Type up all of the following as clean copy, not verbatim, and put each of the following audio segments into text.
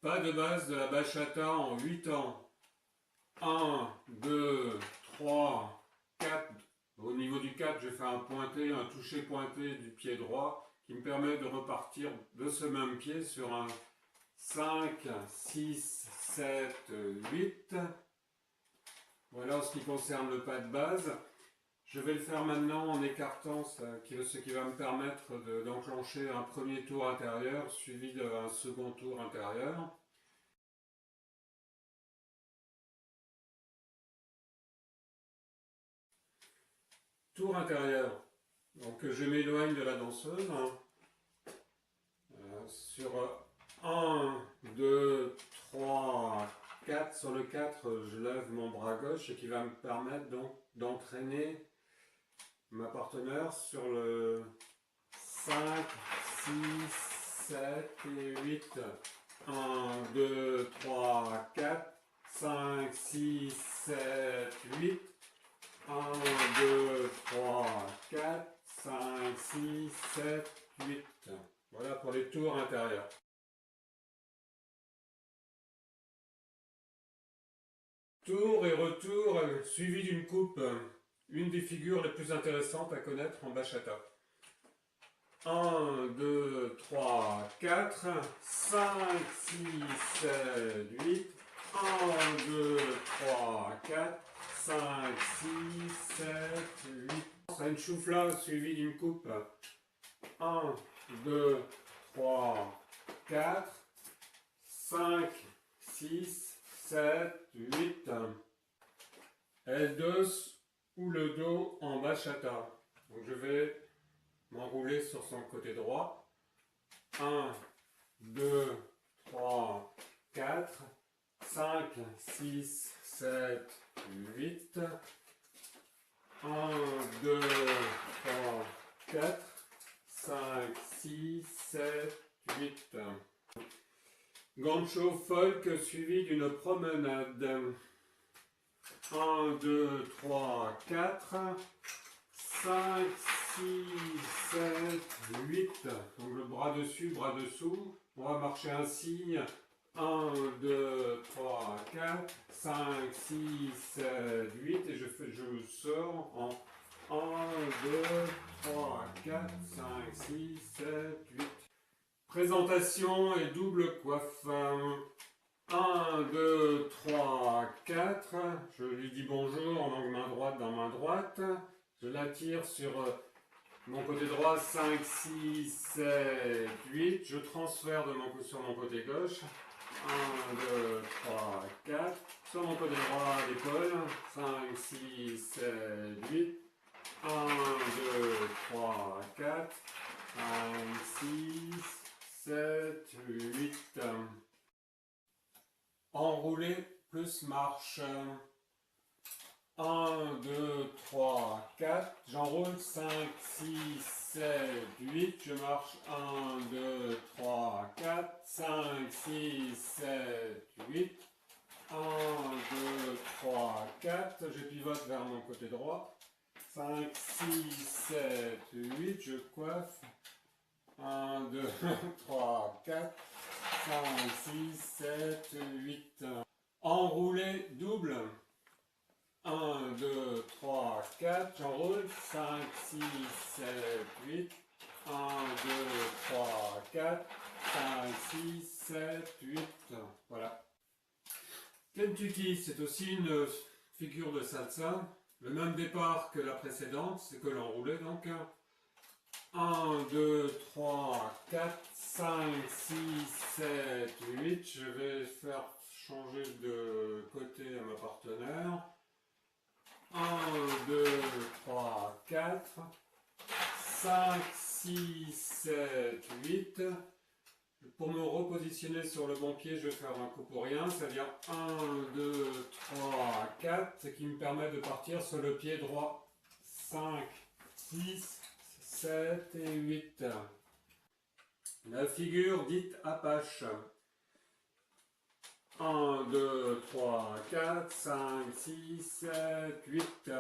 Pas de base de la bachata en 8 ans. 1, 2, 3, 4. Au niveau du 4, je fais un pointé, un toucher pointé du pied droit qui me permet de repartir de ce même pied sur un 5, 6, 7, 8. Voilà ce qui concerne le pas de base. Je vais le faire maintenant en écartant, ce qui va me permettre d'enclencher un premier tour intérieur suivi d'un second tour intérieur. Tour intérieur. Donc je m'éloigne de la danseuse. Sur 1, 2, 3, 4. Sur le 4, je lève mon bras gauche, ce qui va me permettre donc d'entraîner ma partenaire sur le 5, 6, 7 et 8. 1, 2, 3, 4, 5, 6, 7, 8. 1, 2, 3, 4, 5, 6, 7, 8. Voilà pour les tours intérieurs. Tour et retour suivi d'une coupe. Une des figures les plus intéressantes à connaître en bachata. 1, 2, 3, 4, 5, 6, 7, 8. 1, 2, 3, 4, 5, 6, 7, 8. C'est une choufla suivie d'une coupe. 1, 2, 3, 4, 5, 6, 7, 8. L2 ou le dos en bachata. Donc je vais m'enrouler sur son côté droit. 1, 2, 3, 4, 5, 6, 7, 8. 1, 2, 3, 4, 5, 6, 7, 8. Gancho folk suivi d'une promenade. 1, 2, 3, 4, 5, 6, 7, 8. Donc le bras dessus, bras dessous. On va marcher ainsi. 1, 2, 3, 4, 5, 6, 7, 8. Et je sors en 1, 2, 3, 4, 5, 6, 7, 8. Présentation et double coiffe. 1, 2, 3, 4. Je lui dis bonjour en langue main droite dans main droite. Je l'attire sur mon côté droit. 5, 6, 7, 8. Je transfère sur mon côté gauche. 1, 2, 3, 4. Sur mon côté droit, l'épaule. 5, 6, 7, 8. 1, 2, 3, 4. 5, 6, 7, 8. Enroulé plus marche. 1, 2, 3, 4. J'enroule 5, 6, 7, 8. Je marche 1, 2, 3, 4. 5, 6, 7, 8. 1, 2, 3, 4. Je pivote vers mon côté droit. 5, 6, 7, 8. Je coiffe. 1, 2, 3, 4. 5, 6, 7, 8. Enroulé double. 1, 2, 3, 4. J'enroule. 5, 6, 7, 8. 1, 2, 3, 4. 5, 6, 7, 8. Voilà. Kentucky, c'est aussi une figure de salsa. Le même départ que la précédente, c'est que l'enroulé donc. 1, 2, 3, 4, 5, 6, 7, 8. Je vais faire changer de côté à ma partenaire. 1, 2, 3, 4, 5, 6, 7, 8. Pour me repositionner sur le bon pied, je vais faire un coup pour rien, c'est-à-dire 1, 2, 3, 4, ce qui me permet de partir sur le pied droit. 5, 6, 7 et 8. La figure dite Apache. 1, 2, 3, 4, 5, 6, 7, 8.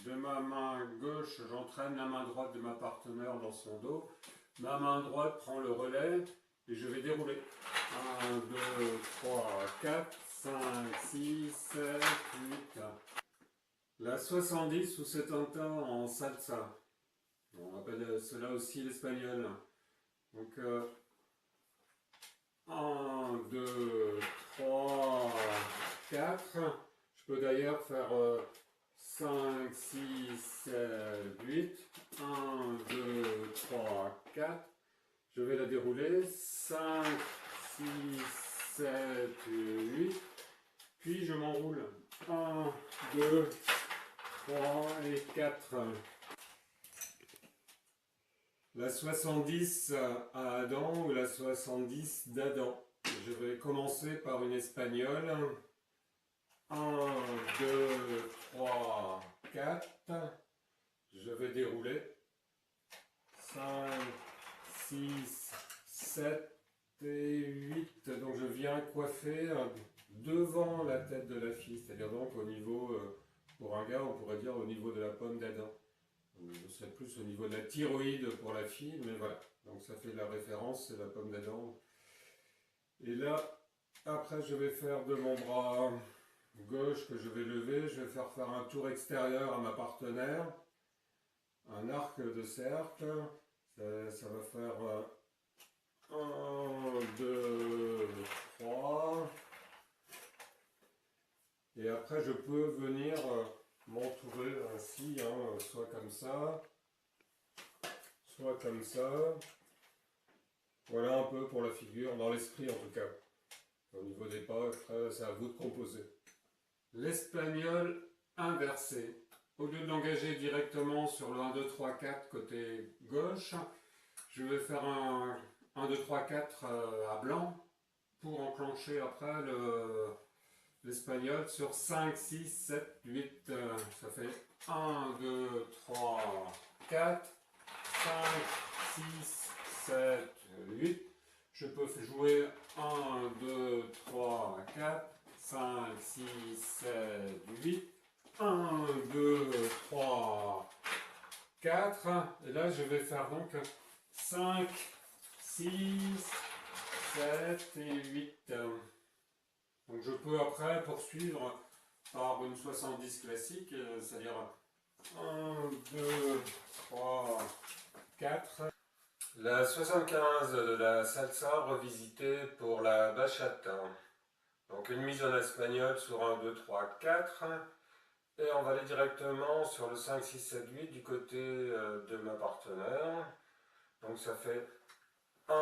De ma main gauche, j'entraîne la main droite de ma partenaire dans son dos. Ma main droite prend le relais et je vais dérouler. 1, 2, 4, 5, 6, 7, 8. La 70 ou 70 en salsa. On appelle cela aussi l'espagnol. Donc 1, 2, 3, 4. Je peux d'ailleurs faire 5, 6, 7, 8. 1, 2, 3, 4. Je vais la dérouler. 5, 6, 7, 8. Puis je m'enroule. 1, 2, 3 et 4. La 70 à Adam ou la 70 d'Adam. Je vais commencer par une espagnole. 1, 2, 3, 4. Je vais dérouler. 5, 6, 7 et 8. Donc je viens coiffer devant la tête de la fille. C'est-à-dire donc au niveau, pour un gars, on pourrait dire au niveau de la pomme d'Adam. Ce serait plus au niveau de la thyroïde pour la fille, mais voilà. Donc ça fait la référence, c'est la pomme d'Adam. Et là, après je vais faire de mon bras gauche que je vais lever, je vais faire un tour extérieur à ma partenaire. Un arc de cercle. Ça va faire 1, 2, 3. Et après je peux venir m'entourer ainsi, hein, soit comme ça, soit comme ça. Voilà un peu pour la figure, dans l'esprit en tout cas. Au niveau des pas, après c'est à vous de composer. L'espagnol inversé. Au lieu de l'engager directement sur le 1, 2, 3, 4 côté gauche, je vais faire un 1, 2, 3, 4 à blanc pour enclencher après l'espagnol sur 5, 6, 7, 8. Ça fait 1, 2, 3, 4, 5, 6, 7, 8. Je peux jouer 1, 2, 3, 4, 5, 6, 7, 8. 1, 2, 3, 4. Et là, je vais faire donc 5, 6, 7 et 8. Donc je peux après poursuivre par une 70 classique, c'est-à-dire 1, 2, 3, 4. La 75 de la salsa revisitée pour la bachata. Donc une mise en espagnol sur 1, 2, 3, 4. Et on va aller directement sur le 5, 6, 7, 8 du côté de ma partenaire. Donc ça fait 1,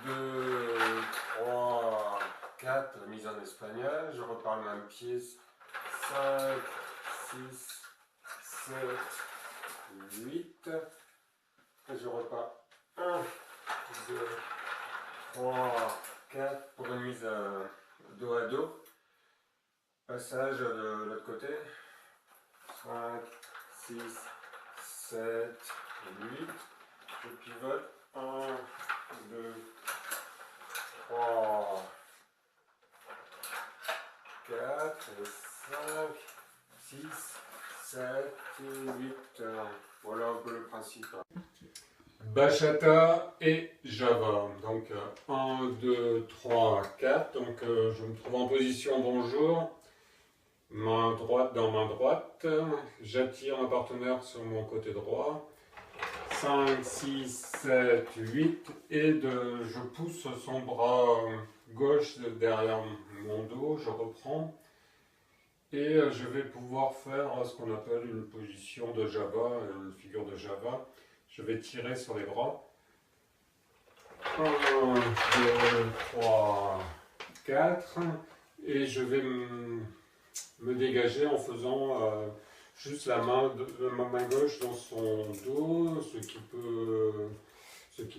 2, 3, 4, la mise en espagnol. Je repars le même pied. 5, 6, 7, 8. Et je repars 1, 2, 3, 4 pour une mise dos à dos. Passage de l'autre côté. 5, 6, 7, 8. Je pivote. 1, 2, 3, 4, 5, 6, 7 et 8. Voilà un peu le principe. Bachata et Java. Donc 1, 2, 3, 4. Donc je me trouve en position bonjour. Main droite dans main droite. J'attire ma partenaire sur mon côté droit. 5, 6, 7, 8. Et je pousse son bras gauche derrière mon dos. Je reprends. Et je vais pouvoir faire ce qu'on appelle une position de Java, une figure de Java. Je vais tirer sur les bras. 1, 2, 3, 4. Et je vais me dégager en faisant juste ma main gauche dans son dos, ce qui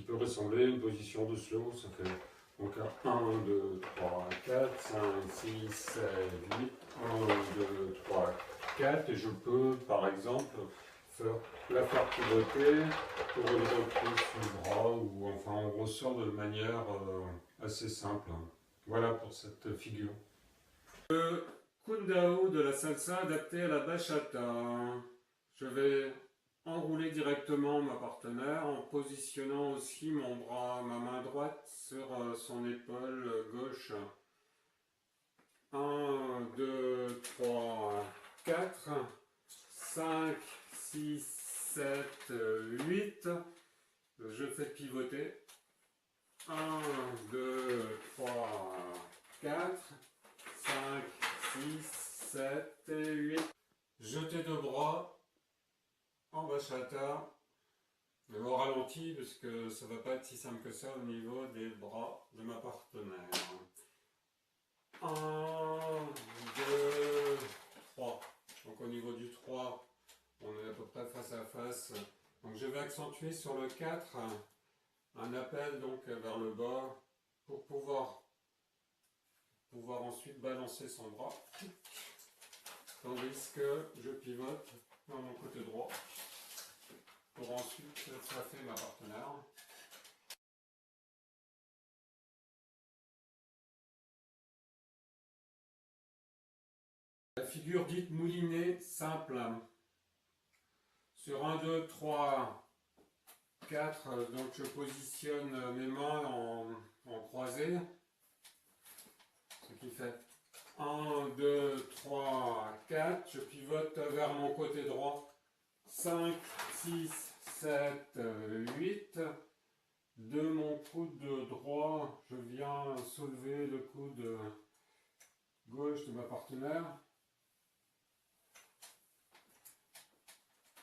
peut ressembler à une position de slow. Ça fait donc 1, 2, 3, 4, 5, 6, 7, 8. 1, 2, 3, 4. Et je peux par exemple la faire pivoter pour une reprise sous le bras, ou enfin on ressort de manière assez simple. Voilà pour cette figure. Le kundao de la salsa adapté à la bachata. Je vais enrouler directement ma partenaire en positionnant aussi ma main droite sur son épaule gauche. 1, 2, 3, 4, 5, 6, 7, 8. Je fais pivoter. 1, 2, 3, 4, 5, 6, 7 et 8. Jeter de bras en bachata, mais au ralenti parce que ça va pas être si simple que ça au niveau des bras de ma partenaire. 1, 2, 3. Donc au niveau du 3, on est à peu près face à face. Donc je vais accentuer sur le 4 un appel donc vers le bas pour pouvoir ensuite balancer son bras. Tandis que je pivote dans mon côté droit pour ensuite frapper ma partenaire. La figure dite moulinée simple. Sur 1, 2, 3, 4, donc je positionne mes mains en croisée. Ce qui fait 1, 2, 3, 4. Je pivote vers mon côté droit. 5, 6, 7, 8. De mon coude droit, je viens soulever le coude gauche de ma partenaire.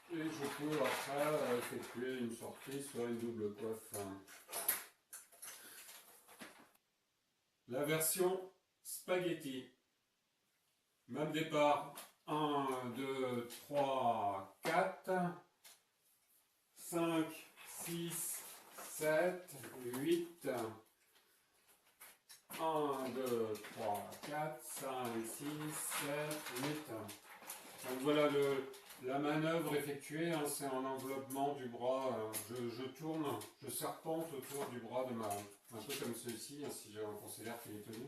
Et je peux après effectuer une sortie sur une double coiffe. La version spaghetti. Même départ. 1, 2, 3, 4, 5, 6, 7, 8. 1, 2, 3, 4, 5, 6, 7, 8. Donc voilà la manœuvre effectuée, hein, c'est un enveloppement du bras. Je tourne, je serpente autour du bras de ma... Un peu comme ceci, hein, si on considère qu'il est tenu.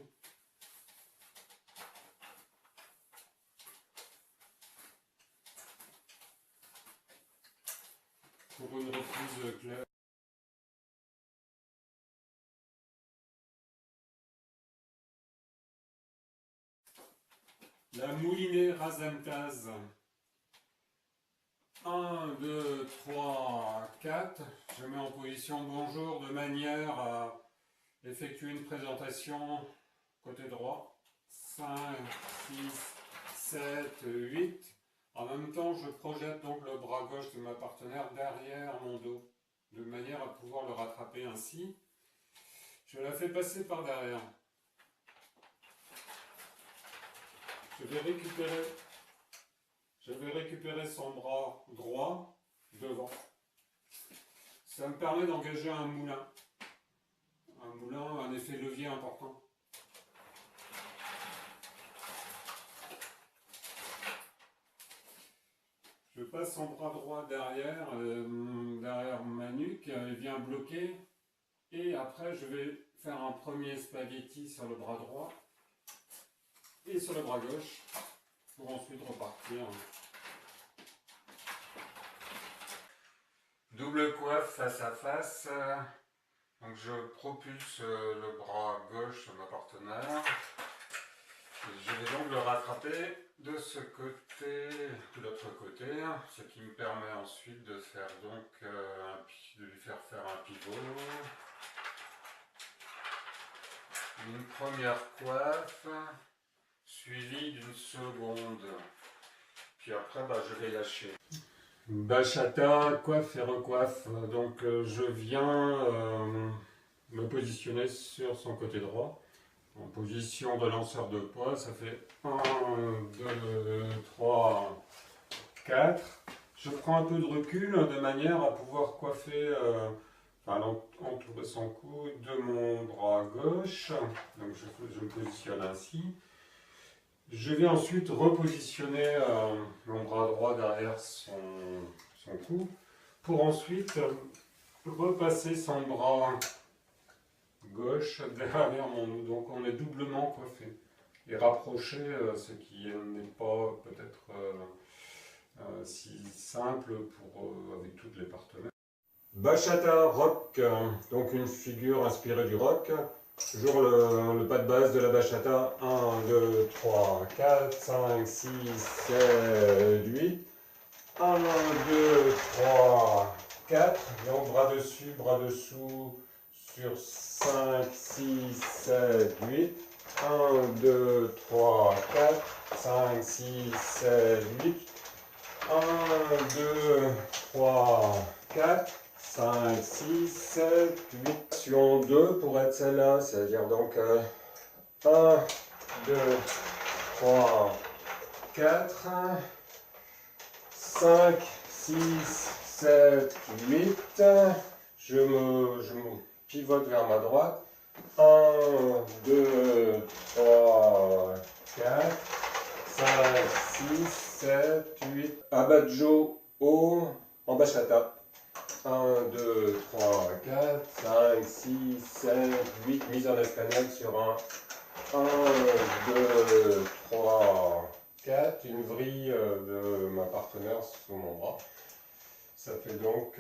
Pour une reprise claire. La moulinée rasantase. 1, 2, 3, 4. Je mets en position bonjour de manière à effectuer une présentation côté droit. 5, 6, 7, 8. En même temps, je projette donc le bras gauche de ma partenaire derrière mon dos, de manière à pouvoir le rattraper ainsi. Je la fais passer par derrière. Je vais récupérer son bras droit devant. Ça me permet d'engager un moulin. Un moulin, un effet levier important. Je passe son bras droit derrière, derrière ma nuque, il vient bloquer. Et après, je vais faire un premier spaghetti sur le bras droit et sur le bras gauche pour ensuite repartir. Double coiffe face à face. Donc je propulse le bras gauche de ma partenaire. Je vais donc le rattraper de ce côté, de l'autre côté, ce qui me permet ensuite de faire donc de lui faire un pivot. Une première coiffe, suivie d'une seconde. Puis après, je vais lâcher. Bachata, coiffe et recoiffe. Donc je viens me positionner sur son côté droit. En position de lanceur de poids, ça fait 1, 2, 3, 4. Je prends un peu de recul de manière à pouvoir coiffer, entourer son cou de mon bras gauche. Donc je me positionne ainsi. Je vais ensuite repositionner mon bras droit derrière son cou pour ensuite repasser son bras gauche derrière mon dos. Donc on est doublement coiffé et rapproché, ce qui n'est pas peut-être si simple avec toutes les partenaires. Bachata rock, donc une figure inspirée du rock. Toujours le pas de base de la bachata. 1, 2, 3, 4, 5, 6, 7, 8. 1, 2, 3, 4. Donc bras dessus, bras dessous sur 5, 6, 7, 8. 1, 2, 3, 4, 5, 6, 7, 8. 1, 2, 3, 4, 5, 6, 7, 8. Action 2 pour être celle-là, c'est-à-dire donc 1, 2, 3, 4, 5, 6, 7, 8. Je me pivote vers ma droite. 1, 2, 3, 4, 5, 6, 7, 8. Adagio haut en bachata. 1, 2, 3, 4, 5, 6, 7, 8. Mise en espagnol sur un 1, 2, 3, 4. Une vrille de ma partenaire sous mon bras. Ça fait donc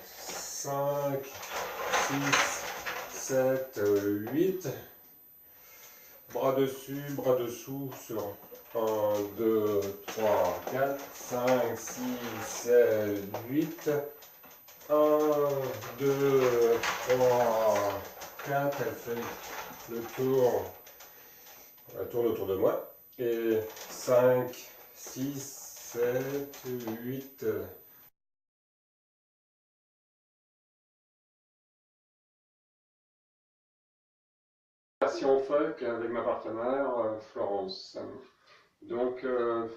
5, 6, 7, 8. Bras dessus, bras dessous sur 1, 2, 3, 4, 5, 6, 7, 8. 1, 2, 3, 4. Elle fait le tour. Elle tourne autour de moi. Et 5, 6, 7, 8. Version folk avec ma partenaire Florence. Donc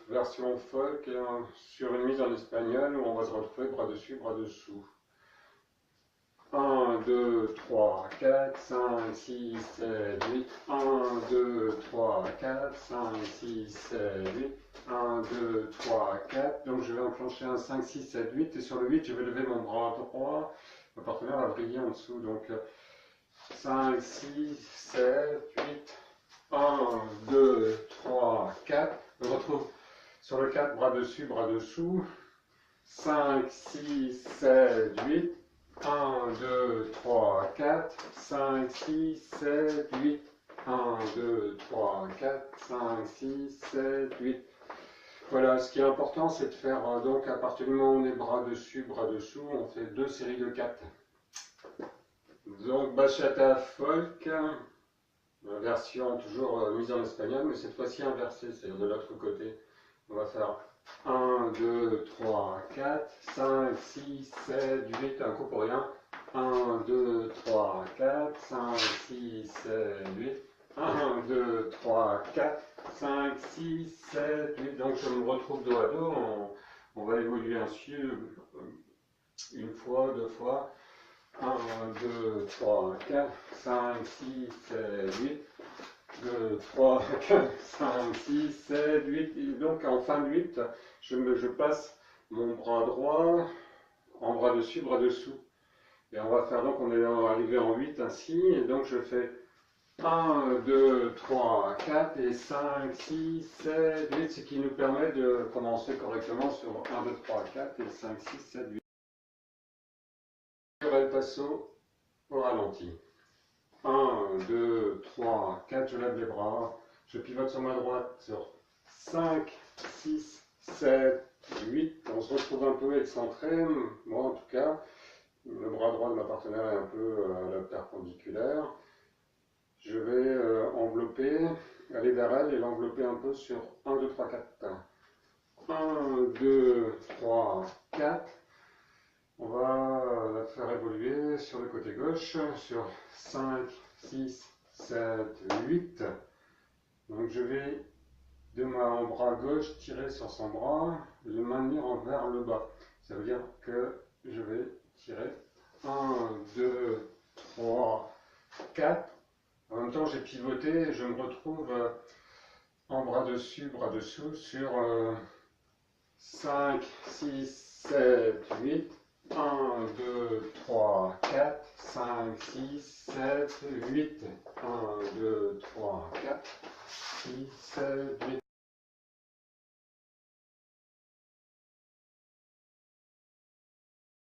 version folk sur une mise en espagnol où on va se retrouver bras dessus, bras dessous. 1, 2, 3, 4, 5, 6, 7, 8. 1, 2, 3, 4, 5, 6, 7, 8. 1, 2, 3, 4. Donc je vais enclencher un 5, 6, 7, 8. Et sur le 8, je vais lever mon bras droit. Ma partenaire va briller en dessous. Donc 5, 6, 7, 8. 1, 2, 3, 4. Je retrouve sur le 4, bras dessus, bras dessous. 5, 6, 7, 8. 1, 2, 3, 4. 5, 6, 7, 8. 1, 2, 3, 4. 5, 6, 7, 8. Voilà, ce qui est important, c'est de faire, donc, à partir du moment où on est bras dessus, bras dessous, on fait 2 séries de 4. Donc, bachata folk. Version toujours mise en espagnol, mais cette fois-ci inversée, c'est-à-dire de l'autre côté. On va faire 1, 2, 3, 4, 5, 6, 7, 8, un coup pour rien. 1, 2, 3, 4, 5, 6, 7, 8. 1, 2, 3, 4, 5, 6, 7, 8. Donc je me retrouve dos à dos. On va évoluer ainsi une fois, deux fois. 1, 2, 3, 4, 5, 6, 7, 8. 2, 3, 4, 5, 6, 7, 8. Et donc en fin de 8, je passe mon bras droit en bras dessus, bras dessous. Et on va faire donc, on est arrivé en 8 ainsi. Et donc je fais 1, 2, 3, 4 et 5, 6, 7, 8. Ce qui nous permet de commencer correctement sur 1, 2, 3, 4 et 5, 6, 7, 8. Sur El Paso au ralenti. 1, 2, 3, 4, je lève les bras, je pivote sur ma droite sur 5, 6, 7, 8, on se retrouve un peu excentré, moi en tout cas, le bras droit de ma partenaire est un peu à la perpendiculaire. Je vais envelopper, aller vers elle et l'envelopper un peu sur 1, 2, 3, 4. 1, 2, 3, 4. On va la faire évoluer sur le côté gauche, sur 5, 6, 7, 8. Donc je vais de mon bras gauche tirer sur son bras, le maintenir vers le bas. Ça veut dire que je vais tirer 1, 2, 3, 4. En même temps j'ai pivoté et je me retrouve en bras dessus, bras dessous sur 5, 6, 7, 8. 1, 2, 3, 4, 5, 6, 7, 8. 1, 2, 3, 4, 6, 7, 8.